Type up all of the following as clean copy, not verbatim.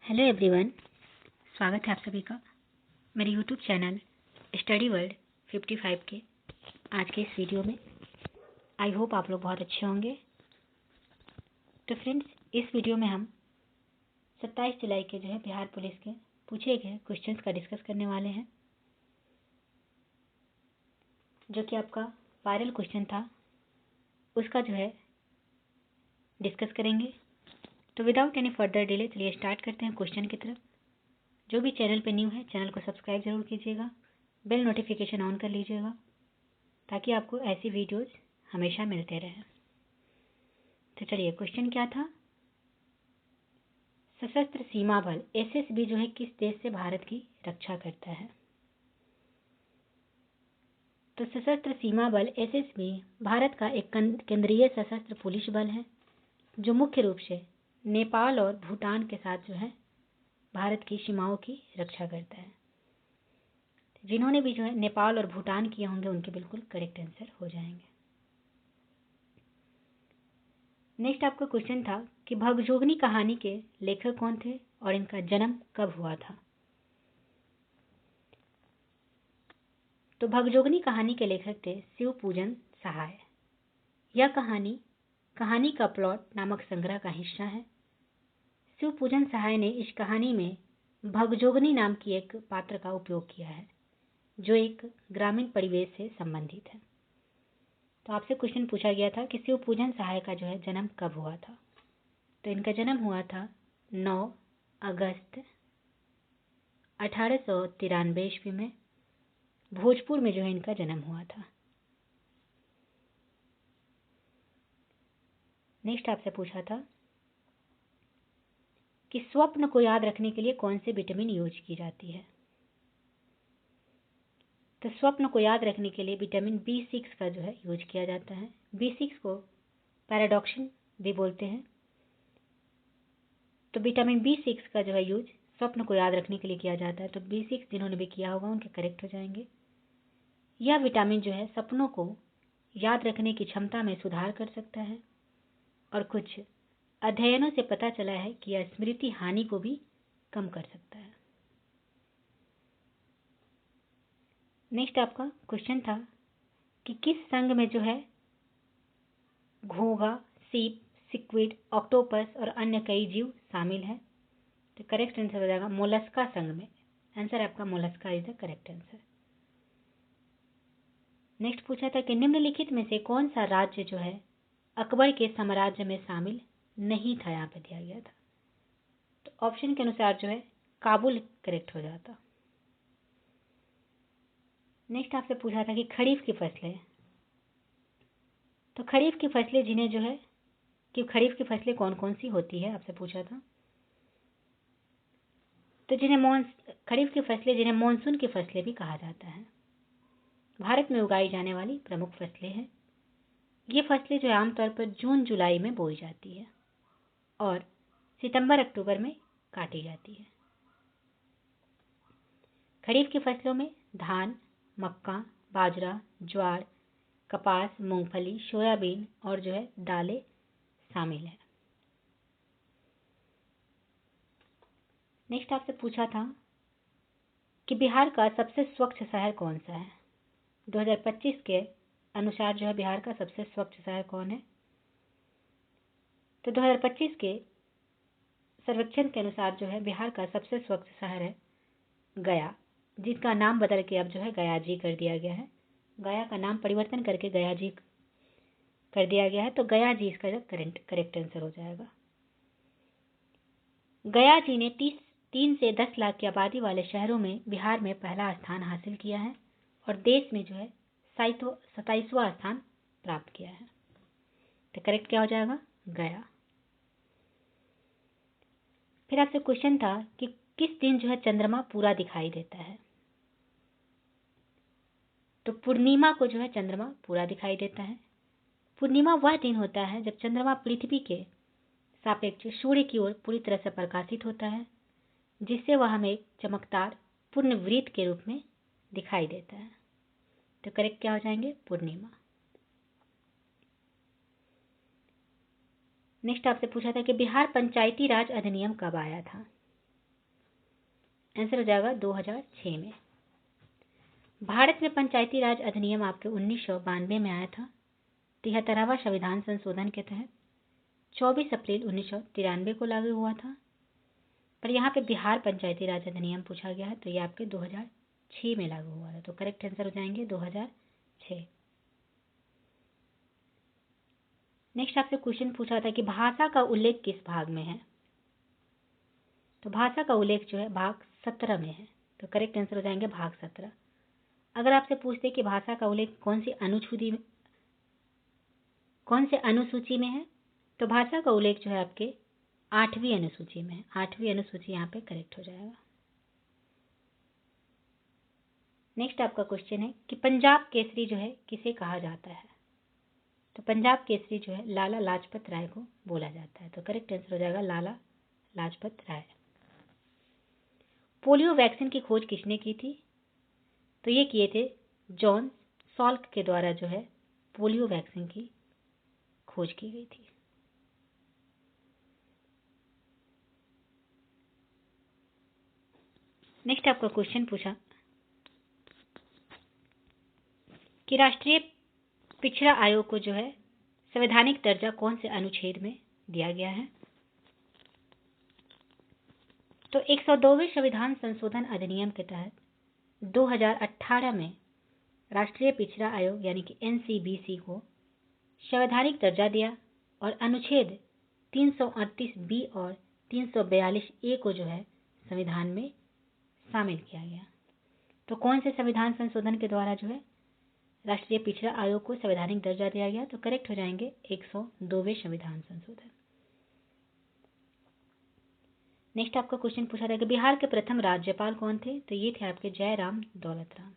Hello everyone, स्वागत है आप सभी का मेरे यूट्यूब चैनल स्टडी वर्ल्ड 55 के आज के इस वीडियो में। आई होप आप लोग बहुत अच्छे होंगे। तो फ्रेंड्स, इस वीडियो में हम 27 जुलाई के बिहार पुलिस के पूछे गए क्वेश्चंस का डिस्कस करने वाले हैं, जो कि आपका वायरल क्वेश्चन था, उसका डिस्कस करेंगे। तो विदाउट एनी फर्दर डिले चलिए स्टार्ट करते हैं क्वेश्चन की तरफ। जो भी चैनल पे न्यू है, चैनल को सब्सक्राइब जरूर कीजिएगा, बेल नोटिफिकेशन ऑन कर लीजिएगा, ताकि आपको ऐसी वीडियोस हमेशा मिलते रहें। तो चलिए, क्वेश्चन क्या था? सशस्त्र सीमा बल एसएसबी किस देश से भारत की रक्षा करता है? तो सशस्त्र सीमा बल एसएसबी भारत का एक केंद्रीय सशस्त्र पुलिस बल है, जो मुख्य रूप से नेपाल और भूटान के साथ भारत की सीमाओं की रक्षा करता है। जिन्होंने भी नेपाल और भूटान किए होंगे, उनके बिल्कुल करेक्ट आंसर हो जाएंगे। नेक्स्ट आपका क्वेश्चन था कि भगजोगनी कहानी के लेखक कौन थे और इनका जन्म कब हुआ था? तो भगजोगनी कहानी के लेखक थे शिवपूजन सहाय। यह कहानी का प्लॉट नामक संग्रह का हिस्सा है। शिवपूजन सहाय ने इस कहानी में भगजोगनी नाम की एक पात्र का उपयोग किया है, जो एक ग्रामीण परिवेश से संबंधित है। तो आपसे क्वेश्चन पूछा गया था कि शिवपूजन सहाय का जन्म कब हुआ था? तो इनका जन्म हुआ था 9 अगस्त 1893 ईस्वी में। भोजपुर में इनका जन्म हुआ था। नेक्स्ट आपसे पूछा था कि स्वप्न को याद रखने के लिए कौन से विटामिन यूज की जाती है? तो स्वप्न को याद रखने के लिए विटामिन B6 का यूज किया जाता है। B6 को पैराडॉक्सिन भी बोलते हैं। तो विटामिन B6 का यूज स्वप्न को याद रखने के लिए किया जाता है। तो B6 जिन्होंने भी किया होगा उनके करेक्ट हो जाएंगे। यह विटामिन सपनों को याद रखने की क्षमता में सुधार कर सकता है, और कुछ अध्ययनों से पता चला है कि यह स्मृति हानि को भी कम कर सकता है। नेक्स्ट आपका क्वेश्चन था कि किस संघ में घोंघा, सीप, सिक्विड, ऑक्टोपस और अन्य कई जीव शामिल हैं? तो करेक्ट आंसर हो जाएगा मोलस्का संघ में। आंसर आपका Mollusca is the correct answer. Next पूछा था कि निम्नलिखित में से कौन सा राज्य अकबर के साम्राज्य में शामिल नहीं था? यहाँ पे दिया गया था। तो ऑप्शन के अनुसार काबुल करेक्ट हो जाता। नेक्स्ट आपसे पूछा था कि खरीफ की फसलें, तो खरीफ की फसलें जिन्हें कि खरीफ की फसलें कौन कौन सी होती है, आपसे पूछा था। तो खरीफ की फसलें जिन्हें मानसून की फसलें भी कहा जाता है, भारत में उगाई जाने वाली प्रमुख फसलें हैं। ये फसलें आमतौर पर जून जुलाई में बोई जाती है और सितंबर अक्टूबर में काटी जाती है। खरीफ की फसलों में धान, मक्का, बाजरा, ज्वार, कपास, मूंगफली, सोयाबीन और दालें शामिल है। नेक्स्ट आपसे पूछा था कि बिहार का सबसे स्वच्छ शहर कौन सा है? 2025 के अनुसार बिहार का सबसे स्वच्छ शहर कौन है? तो 2025 के सर्वेक्षण के अनुसार बिहार का सबसे स्वच्छ शहर है गया, जिसका नाम बदल के अब गया जी कर दिया गया है। गया का नाम परिवर्तन करके गया जी कर दिया गया है। तो गया जी इसका करेक्ट आंसर हो जाएगा। गया जी ने 3 से 10 लाख की आबादी वाले शहरों में बिहार में पहला स्थान हासिल किया है और देश में 27वां स्थान प्राप्त किया है। तो करेक्ट क्या हो जाएगा? गया। फिर आपसे क्वेश्चन था कि किस दिन चंद्रमा पूरा दिखाई देता है? तो पूर्णिमा को चंद्रमा पूरा दिखाई देता है। पूर्णिमा वह दिन होता है जब चंद्रमा पृथ्वी के सापेक्ष सूर्य की ओर पूरी तरह से प्रकाशित होता है, जिससे वह हमें एक चमकदार पूर्ण वृत्त के रूप में दिखाई देता है। तो करेक्ट क्या हो जाएंगे? पूर्णिमा। नेक्स्ट आपसे पूछा था कि बिहार पंचायती राज अधिनियम कब आया था? आंसर हो जाएगा 2006 में। भारत में पंचायती राज अधिनियम आपके 1992 में आया था। 73वां संविधान संशोधन के तहत 24 अप्रैल 1993 को लागू हुआ था। पर यहाँ पे बिहार पंचायती राज अधिनियम पूछा गया है, तो ये आपके 2006 में लागू हुआ था। तो करेक्ट आंसर हो जाएंगे 2006। नेक्स्ट आपसे क्वेश्चन पूछा था कि भाषा का उल्लेख किस भाग में है। तो भाषा का उल्लेख जो है भाग 17 में है। तो करेक्ट आंसर हो जाएंगे भाग 17। अगर आपसे पूछते कि भाषा का उल्लेख कौन से अनुसूची में है, तो भाषा का उल्लेख जो है आपके 8वीं अनुसूची में है। 8वीं अनुसूची यहाँ पे करेक्ट हो जाएगा। नेक्स्ट आपका क्वेश्चन है कि पंजाब केसरी जो है किसे कहा जाता है। तो पंजाब केसरी जो है लाला लाजपत राय को बोला जाता है। तो करेक्ट आंसर हो जाएगा लाला लाजपत राय। पोलियो वैक्सीन की खोज किसने की थी। तो ये किए थे जॉन सॉल्क के द्वारा जो है पोलियो वैक्सीन की खोज की गई थी। नेक्स्ट आपका क्वेश्चन पूछा कि राष्ट्रीय पिछड़ा आयोग को जो है संवैधानिक दर्जा कौन से अनुच्छेद में दिया गया है। तो 102वें संविधान संशोधन अधिनियम के तहत 2018 में राष्ट्रीय पिछड़ा आयोग यानी कि एनसीबीसी को संवैधानिक दर्जा दिया और अनुच्छेद 338 बी और 342 ए को जो है संविधान में शामिल किया गया। तो कौन से संविधान संशोधन के द्वारा जो है राष्ट्रीय पिछड़ा आयोग को संवैधानिक दर्जा दिया गया। तो करेक्ट हो जाएंगे 102वें संविधान संशोधन। नेक्स्ट आपका क्वेश्चन पूछा था कि बिहार के प्रथम राज्यपाल कौन थे। तो ये थे आपके जयराम दौलतराम।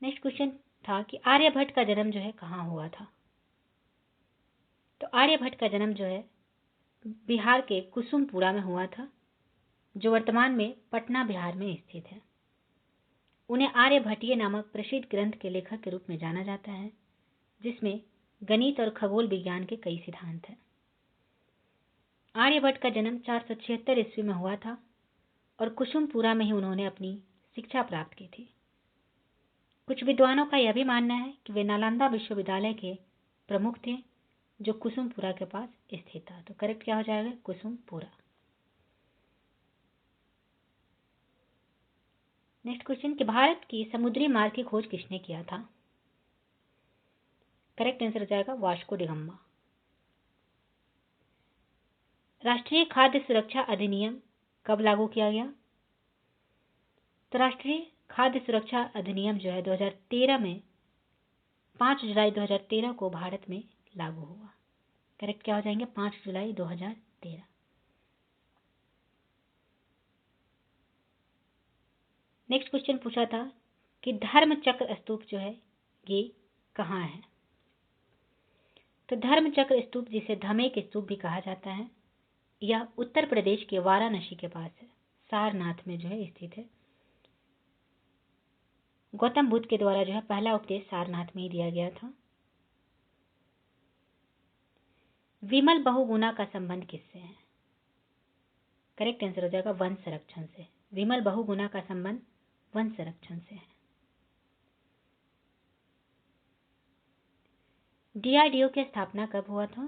नेक्स्ट क्वेश्चन था कि आर्यभट्ट का जन्म जो है कहाँ हुआ था। तो आर्यभट्ट का जन्म जो है बिहार के कुसुमपुरा में हुआ था, जो वर्तमान में पटना बिहार में स्थित है। उन्हें आर्यभट्टीय नामक प्रसिद्ध ग्रंथ के लेखक के रूप में जाना जाता है, जिसमें गणित और खगोल विज्ञान के कई सिद्धांत हैं। आर्यभट्ट का जन्म 476 ईस्वी में हुआ था और कुसुमपुरा में ही उन्होंने अपनी शिक्षा प्राप्त की थी। कुछ विद्वानों का यह भी मानना है कि वे नालंदा विश्वविद्यालय के प्रमुख थे, जो कुसुमपुरा के पास स्थित था। तो करेक्ट क्या हो जाएगा कुसुमपुरा। नेक्स्ट क्वेश्चन कि भारत की समुद्री मार्ग की खोज किसने किया था। करेक्ट आंसर हो जाएगा वास्को डी गामा। राष्ट्रीय खाद्य सुरक्षा अधिनियम कब लागू किया गया। तो राष्ट्रीय खाद्य सुरक्षा अधिनियम जो है 2013 में 5 जुलाई 2013 को भारत में लागू हुआ। करेक्ट क्या हो जाएंगे 5 जुलाई 2013। नेक्स्ट क्वेश्चन पूछा था कि धर्म चक्र स्तूप जो है ये कहाँ है। तो धर्म चक्र स्तूप, जिसे धमेक स्तूप भी कहा जाता है, यह उत्तर प्रदेश के वाराणसी के पास है, सारनाथ में जो है स्थित है। गौतम बुद्ध के द्वारा जो है पहला उपदेश सारनाथ में ही दिया गया था। विमल बहुगुणा का संबंध किससे है। करेक्ट आंसर हो जाएगा वन संरक्षण से। विमल बहुगुणा का संबंध वन संरक्षण से है। डीआरडीओ की स्थापना कब हुआ था।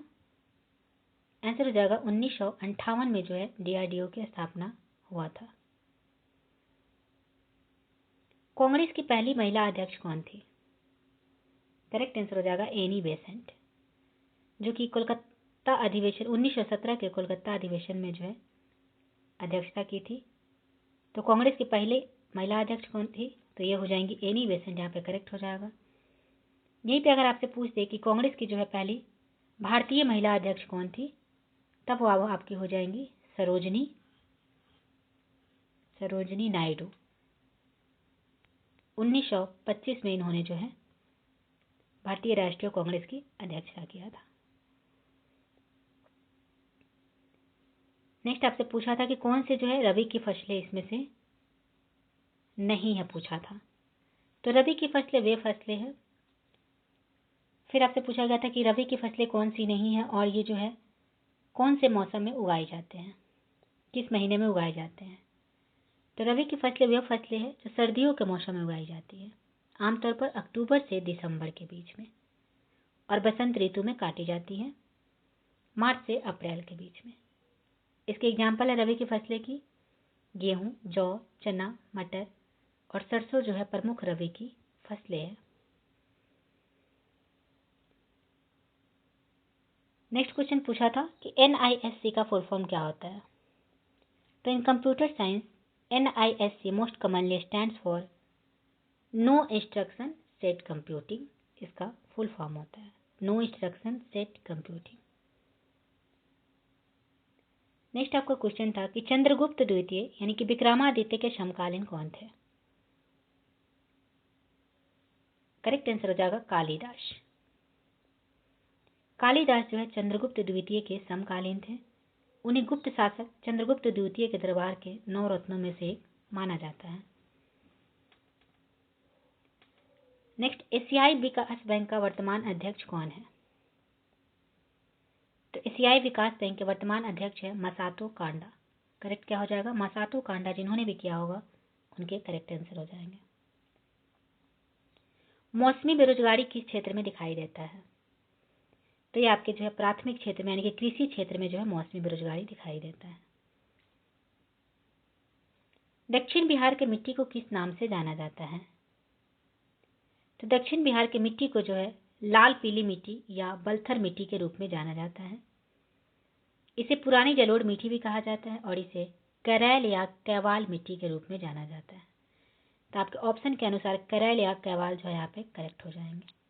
आंसर हो जाएगा 1958 में जो है डीआरडीओ की स्थापना हुआ था। कांग्रेस की पहली महिला अध्यक्ष कौन थी। करेक्ट आंसर हो जाएगा एनी बेसेंट, जो कि कोलकाता अधिवेशन 1917 के कोलकाता अधिवेशन में जो है अध्यक्षता की थी। तो कांग्रेस की पहले महिला अध्यक्ष कौन थी। तो ये हो जाएंगी एनी बेसेंट, यहाँ पे करेक्ट हो जाएगा। यहीं पे अगर आपसे पूछ दे कि कांग्रेस की जो है पहली भारतीय महिला अध्यक्ष कौन थी, तब वो आपकी हो जाएंगी सरोजनी नायडू। 1925 में इन्होंने जो है भारतीय राष्ट्रीय कांग्रेस की अध्यक्षता किया था। नेक्स्ट आपसे पूछा था कि कौन से जो है रबी की फसलें इसमें से नहीं है पूछा था। तो रबी की फसलें वे फसलें हैं फिर आपसे पूछा गया था कि रबी की फसलें कौन सी नहीं है और ये जो है कौन से मौसम में उगाए जाते हैं, किस महीने में उगाए जाते हैं। तो रबी की फसलें वह फसलें हैं जो सर्दियों के मौसम में उगाई जाती है, आमतौर पर अक्टूबर से दिसंबर के बीच में, और बसंत ऋतु में काटी जाती हैं मार्च से अप्रैल के बीच में। इसके एग्जाम्पल है रबी की फसलें की गेहूं, जौ, चना, मटर और सरसों जो है प्रमुख रबी की फसलें हैं। नेक्स्ट क्वेश्चन पूछा था कि NISC का फुल फॉर्म क्या होता है। तो in computer science NISC most commonly stands for no instruction set computing, इसका फुल फॉर्म होता है no instruction set computing. Next आपका क्वेश्चन था कि चंद्रगुप्त द्वितीय यानी कि विक्रमादित्य के समकालीन कौन थे। करेक्ट आंसर हो जाएगा कालिदास। कालिदास जो है चंद्रगुप्त द्वितीय के समकालीन थे। उन्हें गुप्त शासक चंद्रगुप्त द्वितीय के दरबार के 9 रत्नों में से एक माना जाता है। नेक्स्ट एशियाई विकास बैंक का वर्तमान अध्यक्ष कौन है। तो एशियाई विकास बैंक के वर्तमान अध्यक्ष है मसातो कांडा। करेक्ट क्या हो जाएगा, मसातो कांडा। जिन्होंने भी किया होगा उनके करेक्ट आंसर हो जाएंगे। मौसमी बेरोजगारी किस क्षेत्र में दिखाई देता है। तो ये आपके जो है प्राथमिक क्षेत्र में यानी कि कृषि क्षेत्र में जो है मौसमी बेरोजगारी दिखाई देता है। दक्षिण बिहार के मिट्टी को किस नाम से जाना जाता है। तो दक्षिण बिहार की मिट्टी को जो है लाल पीली मिट्टी या बलथर मिट्टी के रूप में जाना जाता है। इसे पुरानी जलोढ़ मिट्टी भी कहा जाता है और इसे करैल या कैवाल मिट्टी के रूप में जाना जाता है। तो आपके ऑप्शन के अनुसार करैल या कैवाल जो है यहाँ पे करेक्ट हो जाएंगे।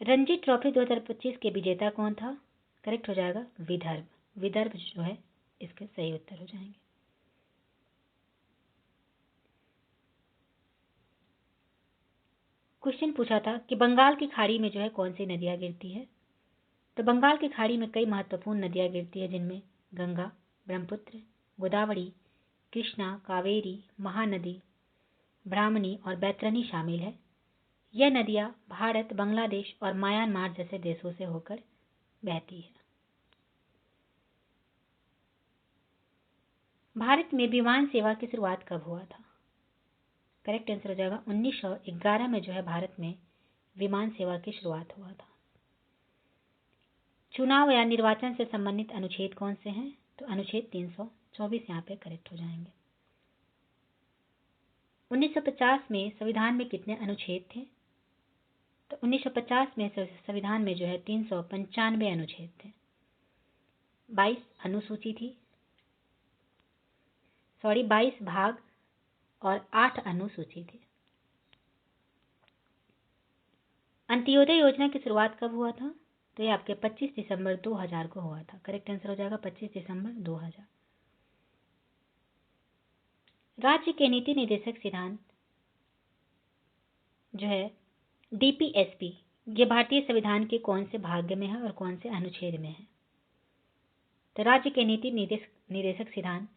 रणजी ट्रॉफी 2025 के विजेता कौन था। करेक्ट हो जाएगा विदर्भ। विदर्भ जो है इसके सही उत्तर हो जाएंगे। क्वेश्चन पूछा था कि बंगाल की खाड़ी में जो है कौन सी नदियां गिरती है। तो बंगाल की खाड़ी में कई महत्वपूर्ण नदियां गिरती है, जिनमें गंगा, ब्रह्मपुत्र, गोदावरी, कृष्णा, कावेरी, महानदी, ब्राह्मणी और बैतरणी शामिल है। यह नदियां भारत, बांग्लादेश और म्यांमार जैसे देशों से होकर बहती है। भारत में विमान सेवा की शुरुआत कब हुआ था। करेक्ट आंसर हो जाएगा 1911 में जो है भारत में विमान सेवा की शुरुआत हुआ था। चुनाव या निर्वाचन से संबंधित अनुच्छेद कौन से हैं। तो अनुच्छेद 324 यहाँ पे करेक्ट हो जाएंगे। 1950 में संविधान में कितने अनुच्छेद थे। तो 1950 में संविधान में जो है 395 अनुच्छेद थे। 22 अनुसूची थी, 22 भाग और 8 अनुसूची थी। अंत्योदय योजना की शुरुआत कब हुआ था। तो ये आपके 25 दिसंबर 2000 को हुआ था। करेक्ट आंसर हो जाएगा 25 दिसंबर 2000। राज्य के नीति निदेशक सिद्धांत जो है DPSP, ये भारतीय संविधान के कौन से भाग में है और कौन से अनुच्छेद में है। तो राज्य के नीति निदेशक सिद्धांत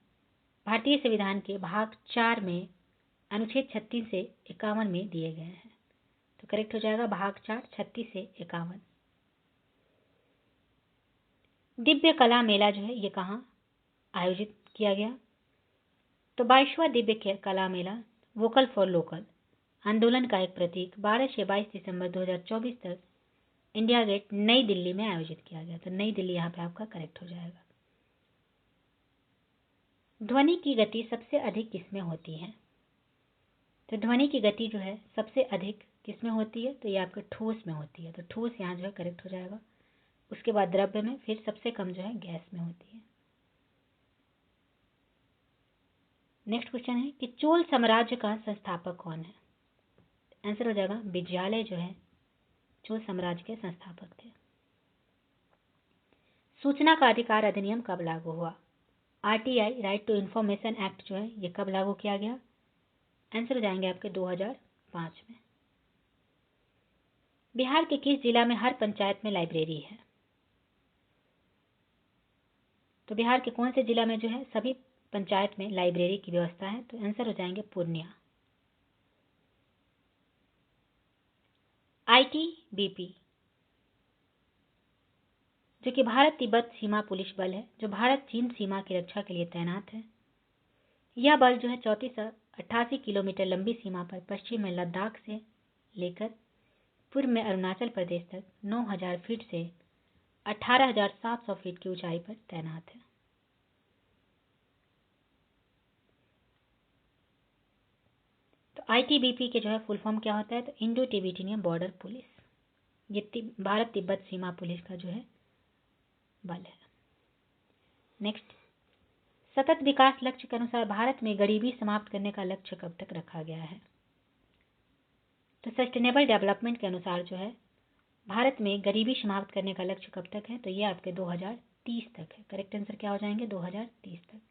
भारतीय संविधान के भाग 4 में अनुच्छेद 36 से 51 में दिए गए हैं। तो करेक्ट हो जाएगा भाग 4 36 से 51। दिव्य कला मेला जो है ये कहाँ आयोजित किया गया। तो 22वां दिव्य कला मेला वोकल फॉर लोकल आंदोलन का एक प्रतीक 12 से 22 दिसंबर 2024 तक इंडिया गेट नई दिल्ली में आयोजित किया गया। तो नई दिल्ली यहाँ पे आपका करेक्ट हो जाएगा। ध्वनि की गति सबसे अधिक किसमें होती है। तो ध्वनि की गति जो है सबसे अधिक किसमें होती है। तो ये आपके ठोस में होती है। तो ठोस यहाँ जो है करेक्ट हो जाएगा। उसके बाद द्रव्य में, फिर सबसे कम जो है गैस में होती है। नेक्स्ट क्वेश्चन है कि चोल साम्राज्य का संस्थापक कौन है। आंसर हो जाएगा विजयालय जो है चोल साम्राज्य के संस्थापक थे। सूचना का अधिकार अधिनियम कब लागू हुआ। RTI right to information act जो है ये कब लागू किया गया। आंसर हो जाएंगे आपके 2005 में। बिहार के किस जिला में हर पंचायत में लाइब्रेरी है। तो बिहार के कौन से जिला में जो है सभी पंचायत में लाइब्रेरी की व्यवस्था है। तो आंसर हो जाएंगे पूर्णिया। 2005 हो जाएंगे आपके 2005 में। ITBP जो कि भारत तिब्बत सीमा पुलिस बल है, जो भारत चीन सीमा की रक्षा के लिए तैनात है। यह बल जो है 3488 किलोमीटर लंबी सीमा पर पश्चिम में लद्दाख से लेकर पूर्व में अरुणाचल प्रदेश तक 9000 फीट से 18700 फीट की ऊंचाई पर तैनात है। तो ITBP के जो है फुल फॉर्म क्या होता है? तो इंडो टिबेटियन बॉर्डर पुलिस। ये भारत तिब्बत सीमा पुलिस का जो है बल है। नेक्स्ट, सतत विकास लक्ष्य के अनुसार भारत में गरीबी समाप्त करने का लक्ष्य कब तक रखा गया है? तो सस्टेनेबल डेवलपमेंट के अनुसार जो है भारत में गरीबी समाप्त करने का लक्ष्य कब तक है? तो ये आपके 2030 तक है। करेक्ट आंसर क्या हो जाएंगे? 2030 तक।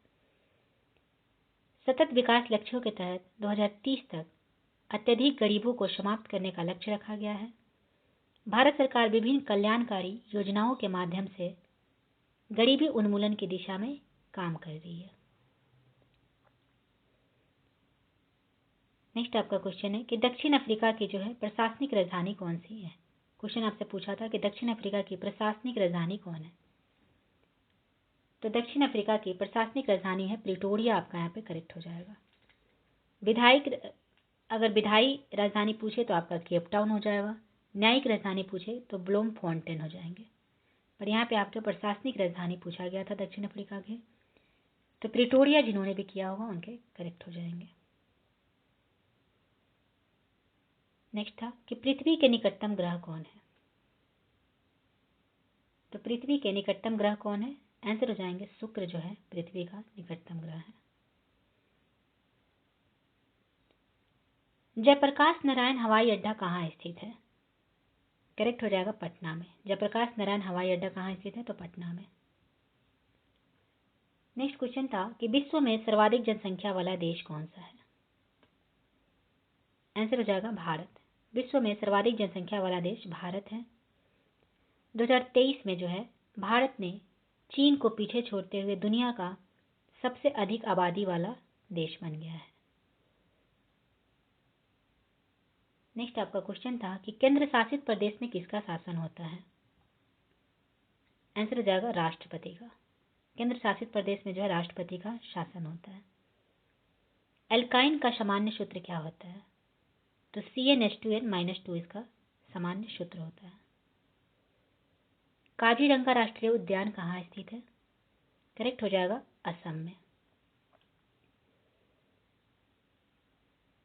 सतत विकास लक्ष्यों के तहत 2030 तक अत्यधिक गरीबों को समाप्त करने का लक्ष्य रखा गया है। भारत सरकार विभिन्न कल्याणकारी योजनाओं के माध्यम से गरीबी उन्मूलन की दिशा में काम कर रही है। नेक्स्ट आपका क्वेश्चन है कि दक्षिण अफ्रीका की जो है प्रशासनिक राजधानी कौन सी है? क्वेश्चन आपसे पूछा था कि दक्षिण अफ्रीका की प्रशासनिक राजधानी कौन है? तो दक्षिण अफ्रीका की प्रशासनिक राजधानी है प्रिटोरिया। आपका यहाँ पे करेक्ट हो जाएगा। अगर विधायी राजधानी पूछे तो आपका केप टाउन हो जाएगा। न्यायिक राजधानी पूछे तो ब्लोमफोंटेन हो जाएंगे। पर यहाँ पे आपके प्रशासनिक राजधानी पूछा गया था दक्षिण अफ्रीका के, तो प्रिटोरिया जिन्होंने भी किया होगा उनके करेक्ट हो जाएंगे। नेक्स्ट था कि पृथ्वी के निकटतम ग्रह कौन है? तो पृथ्वी के निकटतम ग्रह कौन है? आंसर हो जाएंगे शुक्र जो है पृथ्वी का निकटतम ग्रह है। जयप्रकाश नारायण हवाई अड्डा कहाँ स्थित है? करेक्ट हो जाएगा पटना में। जयप्रकाश नारायण हवाई अड्डा कहाँ स्थित है? तो पटना में। नेक्स्ट क्वेश्चन था कि विश्व में सर्वाधिक जनसंख्या वाला देश कौन सा है? आंसर हो जाएगा भारत। विश्व में सर्वाधिक जनसंख्या वाला देश भारत है। 2023 में जो है भारत ने चीन को पीछे छोड़ते हुए दुनिया का सबसे अधिक आबादी वाला देश बन गया है। नेक्स्ट आपका क्वेश्चन था कि केंद्र शासित प्रदेश में किसका शासन होता है? आंसर हो जाएगा राष्ट्रपति का। केंद्र शासित प्रदेश में जो है राष्ट्रपति का शासन होता है। एल्काइन का सामान्य सूत्र क्या होता है? तो CnH2n-2 इसका सामान्य सूत्र होता है। काजीरंगा राष्ट्रीय उद्यान कहाँ स्थित है? करेक्ट हो जाएगा असम में।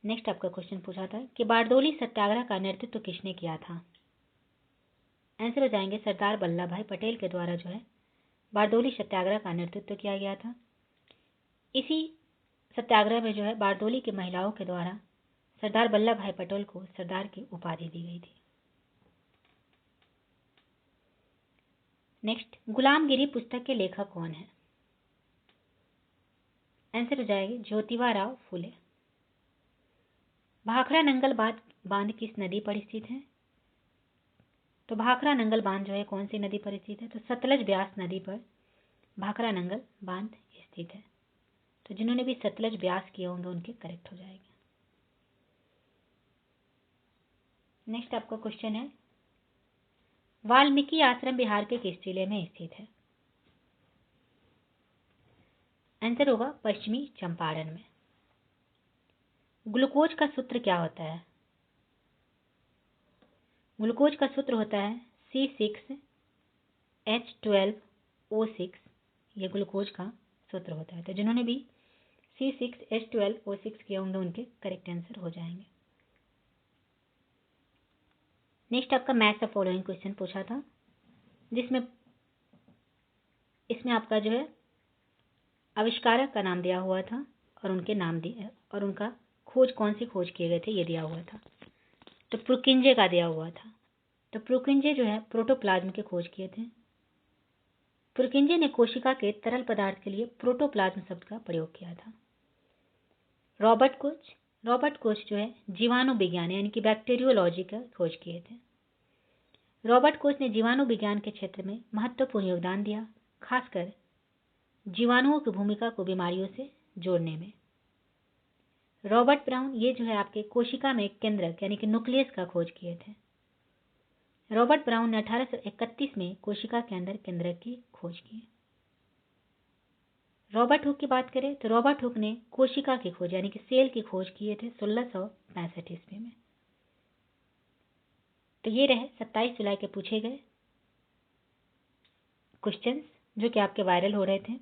नेक्स्ट आपका क्वेश्चन पूछा था कि बारडोली सत्याग्रह का नेतृत्व किसने किया था? आंसर हो जाएंगे सरदार वल्लभ भाई पटेल के द्वारा जो है बारडोली सत्याग्रह का नेतृत्व किया गया था। इसी सत्याग्रह में जो है बारडोली की महिलाओं के द्वारा सरदार वल्लभ भाई पटेल को सरदार की उपाधि दी गई थी। नेक्स्ट, गुलामगिरी पुस्तक के लेखक कौन है? आंसर हो जाएगी ज्योतिबा राव फुले। भाखड़ा नंगल बांध किस नदी पर स्थित है? तो भाखड़ा नंगल बांध जो है कौन सी नदी पर स्थित है? तो सतलज ब्यास नदी पर भाखड़ा नंगल बांध स्थित है। तो जिन्होंने भी सतलज ब्यास किए होंगे उनके करेक्ट हो जाएंगे। नेक्स्ट आपका क्वेश्चन है वाल्मीकि आश्रम बिहार के किस जिले में स्थित है? आंसर होगा पश्चिमी चंपारण में। ग्लूकोज का सूत्र क्या होता है? ग्लूकोज का सूत्र होता है C6H12O6। ये ग्लूकोज का सूत्र होता है। तो जिन्होंने भी C6H12O6 किए होंगे उनके करेक्ट आंसर हो जाएंगे। नेक्स्ट आपका मैच द फॉलोइंग क्वेश्चन पूछा था, जिसमें इसमें आपका जो है आविष्कारक का नाम दिया हुआ था और उनके नाम दिए और उनका खोज कौन सी खोज किए गए थे ये दिया हुआ था। तो प्रुकिंजे का दिया हुआ था। तो प्रुकिंजे जो है प्रोटोप्लाज्म की खोज किए थे। प्रुकिंजे ने कोशिका के तरल पदार्थ के लिए प्रोटोप्लाज्म शब्द का प्रयोग किया था। रॉबर्ट कोच जो है जीवाणु विज्ञान यानी कि बैक्टीरियोलॉजी का खोज किए थे। रॉबर्ट कोच ने जीवाणु विज्ञान के क्षेत्र में महत्वपूर्ण योगदान दिया, खासकर जीवाणुओं की भूमिका को बीमारियों से जोड़ने में। रॉबर्ट ब्राउन ये जो है आपके कोशिका में केंद्रक यानी कि न्यूक्लियस का खोज किए थे। रॉबर्ट ब्राउन ने 1831 में कोशिका के अंदर केंद्रक की खोज की। रॉबर्ट हुक की बात करें तो रॉबर्ट हुक ने कोशिका की खोज यानी कि सेल की खोज किए थे 1665 ईस्वी में। तो ये रहे 27 जुलाई के पूछे गए क्वेश्चंस जो कि आपके वायरल हो रहे थे।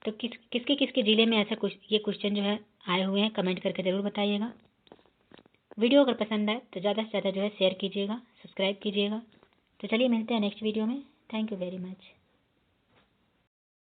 तो किसके जिले में ऐसा कुछ ये क्वेश्चन जो है आए हुए हैं, कमेंट करके ज़रूर बताइएगा। वीडियो अगर पसंद आए तो ज़्यादा से ज़्यादा जो है शेयर कीजिएगा, सब्सक्राइब कीजिएगा। तो चलिए मिलते हैं नेक्स्ट वीडियो में। Thank you very much.